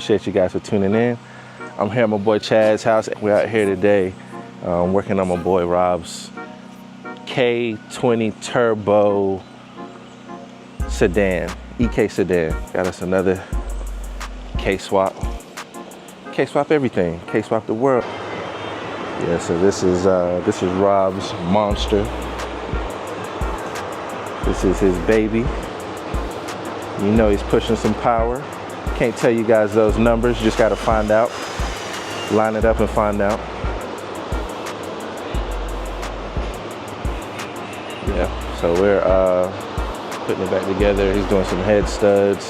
appreciate you guys for tuning in. I'm here at my boy Chad's house. We're out here today working on my boy Rob's K20 Turbo Sedan, EK Sedan. Got us another K-swap. K-swap everything. K-swap the world. Yeah, so this is Rob's monster. This is his baby. You know he's pushing some power. Can't tell you guys those numbers, just gotta find out. Line it up and find out. Yeah, so we're putting it back together. He's doing some head studs.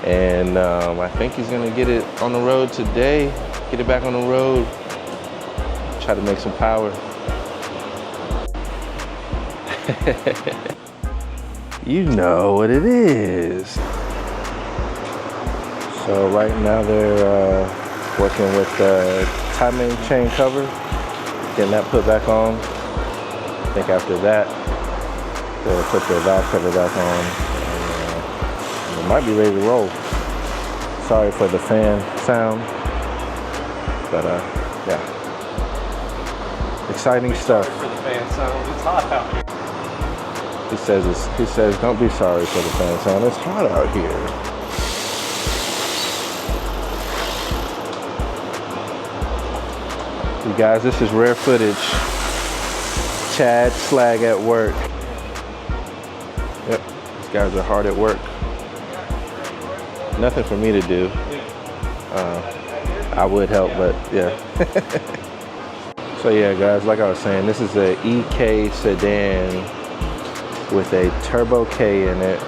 And I think he's gonna get it on the road today. Get it back on the road. Try to make some power. You know what it is. So right now they're working with the timing chain cover, getting that put back on. I think after that, they'll put the valve cover back on. And it might be ready to roll. Sorry for the fan sound, but yeah. Exciting stuff. Sorry for the fan sound, it's hot out here. He says, don't be sorry for the fan sound. It's hot out here. You guys, this is rare footage. Chad slag at work. Yep, these guys are hard at work. Nothing for me to do. I would help, but yeah. So yeah, guys, like I was saying, this is a EK Sedan with a Turbo K in it.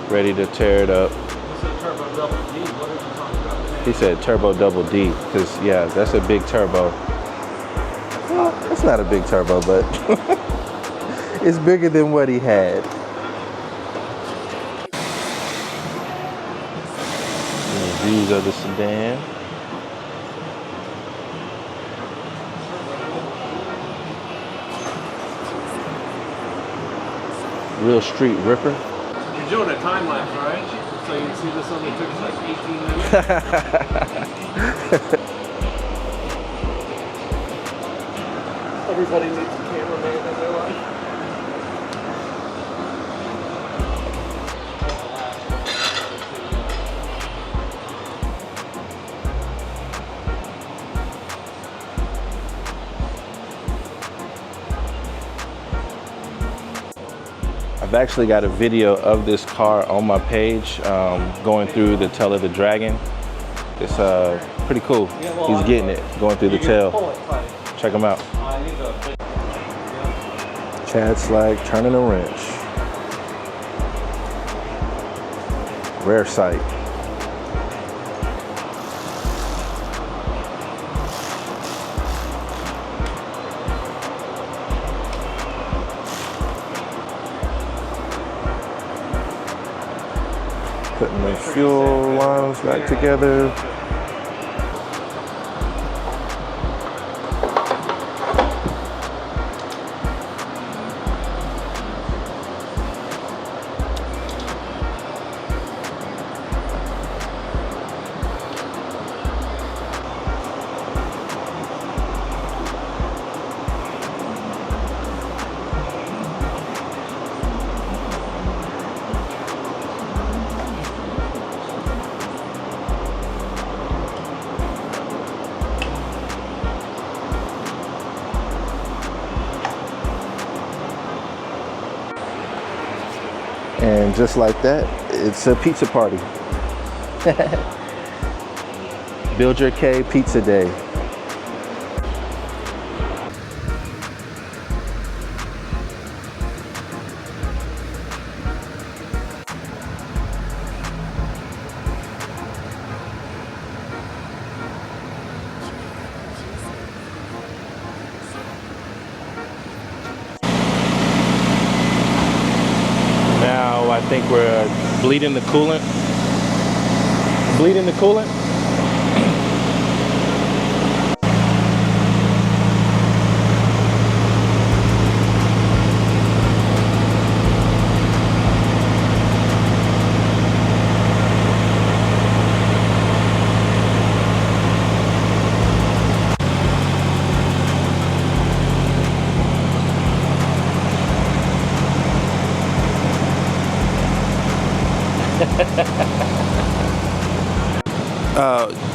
Ready to tear it up. Turbo double D. What are you talking about? He said Turbo Double D, because yeah, that's a big turbo. Well, it's not a big turbo, but it's bigger than what he had. And the views of the sedan. Real street ripper. You're doing a time lapse, right? So you can see this only took us like 18 minutes. Everybody needs a cameraman in their life. I've actually got a video of this car on my page, going through the tail of the Dragon. It's pretty cool. He's getting it, going through the tail. Check him out. Chad Slag turning a wrench. Rare sight. Putting the fuel lines back together. And just like that, it's a pizza party. Build your K pizza day. I think we're bleeding the coolant. Bleeding the coolant.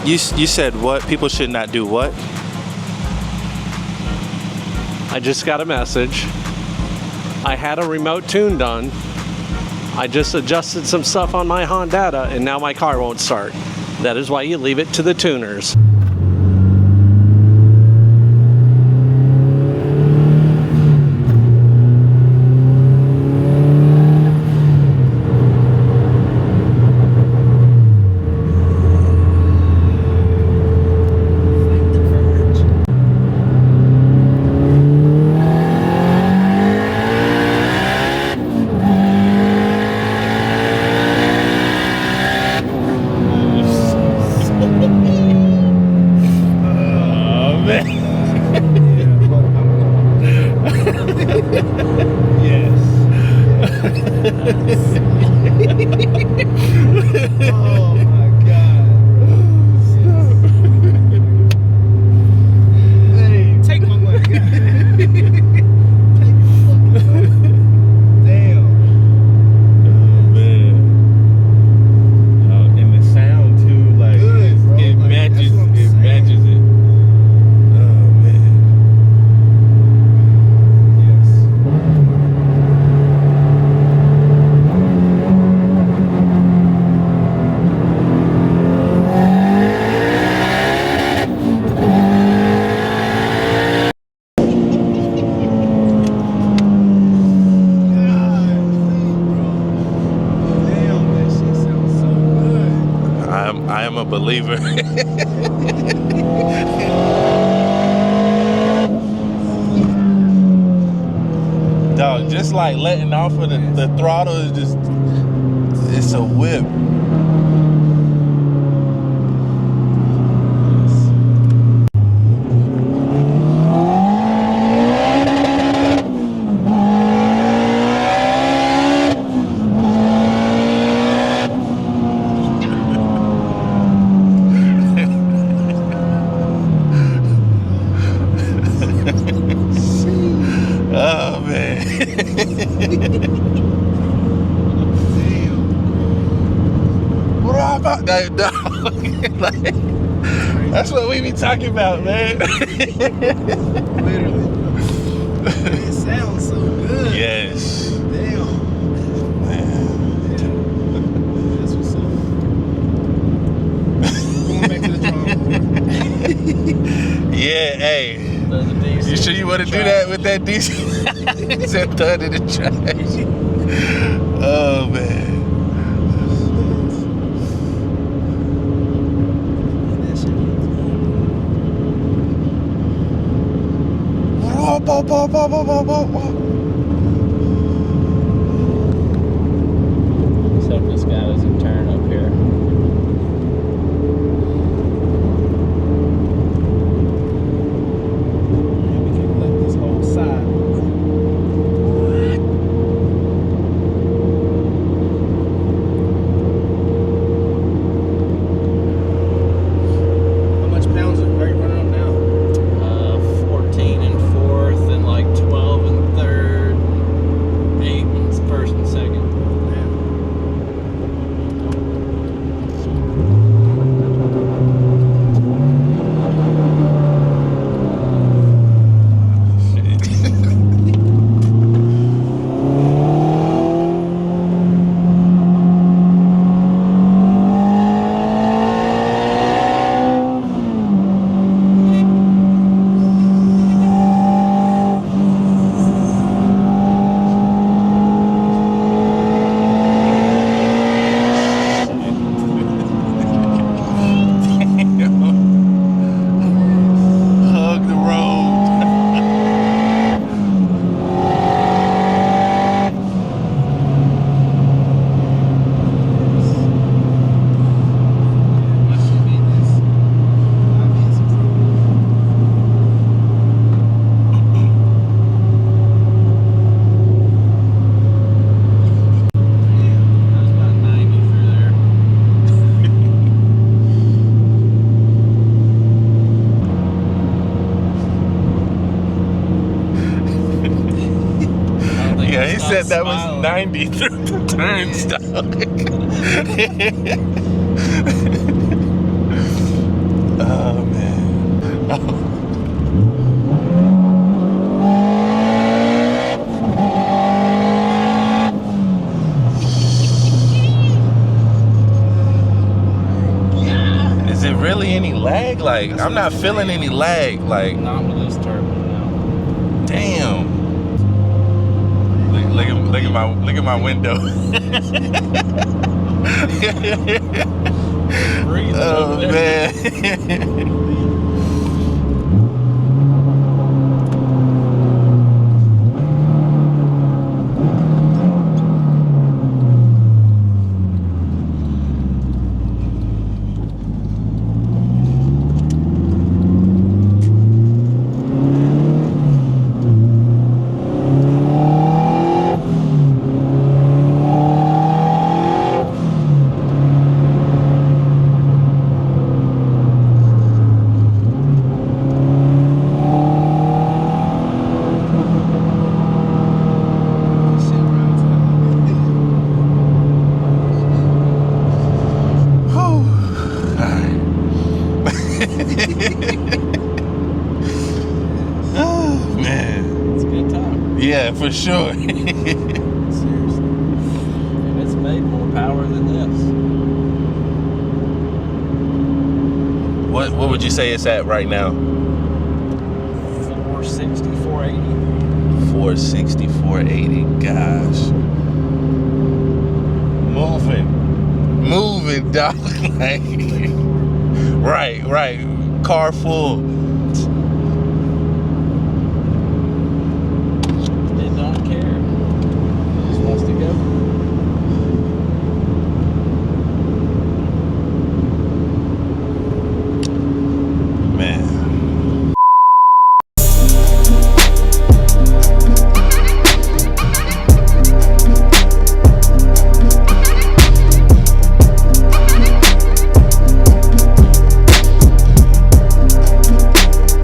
You said what? People should not do what? I just got a message. I had a remote tune done. I just adjusted some stuff on my Honda and now my car won't start. That is why you leave it to the tuners. Oh my God. Hey, take my money. Take my fucking money. Damn. Oh man. And the sound too, like Good, bro. it Like, matches. that's what I'm It saying. matches it. Oh man. Yes. I am a believer. Dog, just like letting off of the throttle is just, it's a whip. Oh man. What about that dog? Like, that's what we be talking about, man. Literally. It sounds so good. Yes. Damn. Man. That's what's up. Going back to the drum board. Yeah, hey. You sure you want to do that with that DC? It's a thud in the trash. Oh man. Whoa, whoa, whoa, whoa, whoa, whoa, whoa, whoa. Except this guy doesn't turn up here. We can let this whole side. How much pounds are you running up now? 14 and 4th, and like 12 and 3rd, and 8 and 1st and 2nd. Damn. said that was smiling. 90 through the turnstile. Oh man. Is it really any lag? Like, I'm not feeling any lag. Like, Not with this turbo now. damn. Look at my window. Breathing Oh over there. man. Oh man. It's a good time. Yeah, for sure. Seriously. And it's made more power than this. What would you say it's at right now? 460, 480. 460, 480. Gosh. Moving, dog. Like, right. Car full.